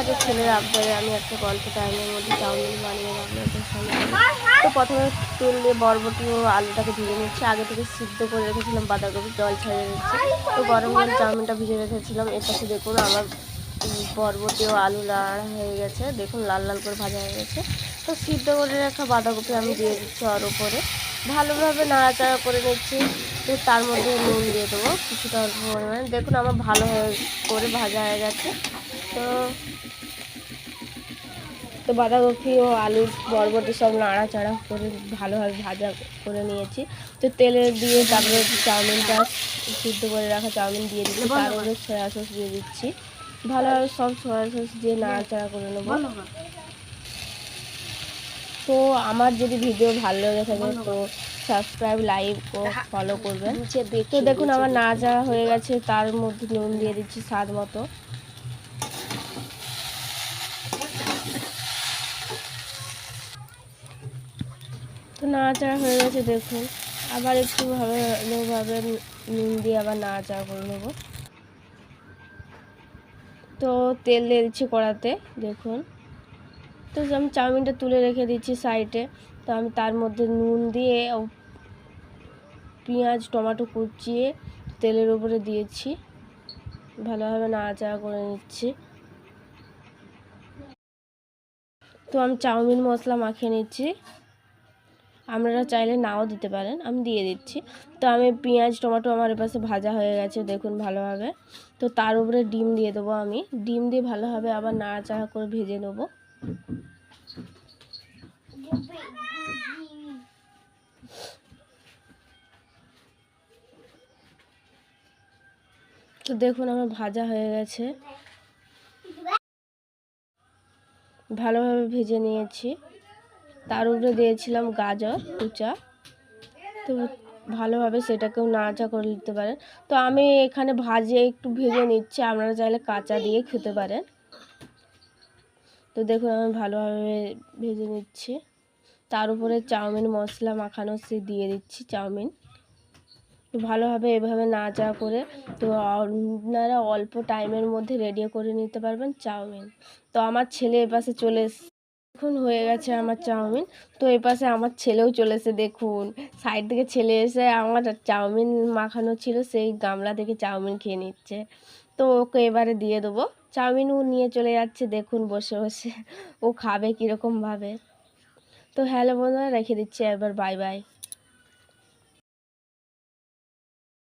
আজকে ছেলের আবদারে আমি একটা গল্প টাইমের মধ্যে চাউমিন বানিয়ে আপনাদের সামনে। তো প্রথমে তেল দিয়ে বরবটি ও আলুটাকে ভেজে নিচ্ছি। আগে থেকে সিদ্ধ করে রেখেছিলাম বাঁধাকপি, জল ছাড়িয়ে নিচ্ছি। তো গরম করে চাউমিনটা ভিজে রেখেছিলাম। এর পাশে দেখুন আমার বরবটি ও আলু নাড়া হয়ে গেছে, দেখুন লাল লাল করে ভাজা হয়ে গেছে। তো সিদ্ধ করে রাখা বাঁধাকপি আমি দিয়ে দিচ্ছি ওর উপরে, ভালোভাবে নাড়াচাড়া করে নিচ্ছি। তো তার মধ্যে নুন দিয়ে দেবো কিছুটা অল্প পরিমাণে। দেখুন আমার ভালো করে ভাজা হয়ে গেছে। তো তো বাঁধাকপি ও আলু বরবটি সব নাড়াচাড়া করে ভালোভাবে ভাজা করে নিয়েছি। তো তেলে দিয়ে তারপরে চাউমিনটা সিদ্ধ করে রাখা চাউমিন দিয়ে দিচ্ছি, তার উপরে সয়া সস দিয়ে দিচ্ছি। ভালোভাবে সব সয়া সস দিয়ে নাড়াচাড়া করে নেবো। তো আমার যদি ভিডিও ভালো লেগে থাকে তো সাবস্ক্রাইব, লাইক ও ফলো করবেন। তো দেখুন আমার নাড়াচাড়া হয়ে গেছে, তার মধ্যে নুন দিয়ে দিচ্ছি স্বাদ মতো। তো নাড়াচাড়া হয়ে গেছে দেখুন, আবার একটু ভালোভাবে নুন দিয়ে আবার নাড়াচাড়া করে নেব। তো তেল দিয়ে দিচ্ছি কড়াতে দেখুন। তো আমি চাউমিনটা তুলে রেখে দিচ্ছি সাইডে। তো আমি তার মধ্যে নুন দিয়ে পেঁয়াজ টমেটো কুচিয়ে তেলের উপরে দিয়েছি, ভালোভাবে নাড়াচাড়া করে নিচ্ছি। তো আমি চাউমিন মশলা মাখিয়ে নিচ্ছি, আপনারা চাইলে নাও দিতে পারেন, আমি দিয়ে দিচ্ছি। তো আমি পেঁয়াজ টমেটো আমার এপাশে ভাজা হয়ে গেছে দেখুন ভালোভাবে। তো তার উপরে ডিম দিয়ে দেবো, আমি ডিম দিয়ে ভালোভাবে আবার নাড়াচাড়া করে ভেজে নেবো। তো দেখুন আমার ভাজা হয়ে গেছে, ভালোভাবে ভেজে নিয়েছি। তার উপরে দিয়েছিলাম গাজর কুচা, তো ভালোভাবে সেটাকেও নাড়াচাড়া করে নিতে পারেন। তো আমি এখানে একটু ভেজে নিচ্ছি, আপনারা চাইলে কাঁচা দিয়ে খেতে পারেন। তো দেখুন আমি ভালোভাবে ভেজে নিচ্ছি, তার উপরে চাউমিন মশলা মাখানো সে দিয়ে দিচ্ছি চাউমিন। তো ভালোভাবে এভাবে নাড়াচাড়া করে তো আপনারা অল্প টাইমের মধ্যে রেডি করে নিতে পারবেন চাউমিন। তো আমার ছেলে এপাশে চলে এখন হয়ে গেছে আমার চাউমিন। তো এপাশে আমার ছেলেও চলেছে দেখুন, সাইড থেকে ছেলে এসে আমার চাউমিন মাখানো ছিল সেই গামলা থেকে চাউমিন খেয়ে নিচ্ছে। তো ওকে এবারে দিয়ে দেবো চাউমিন, ও নিয়ে চলে যাচ্ছে দেখুন বসে বসে ও খাবে কীরকমভাবে। তো হ্যালো বন্ধুরা, রেখে দিচ্ছি, এবার বাই বাই।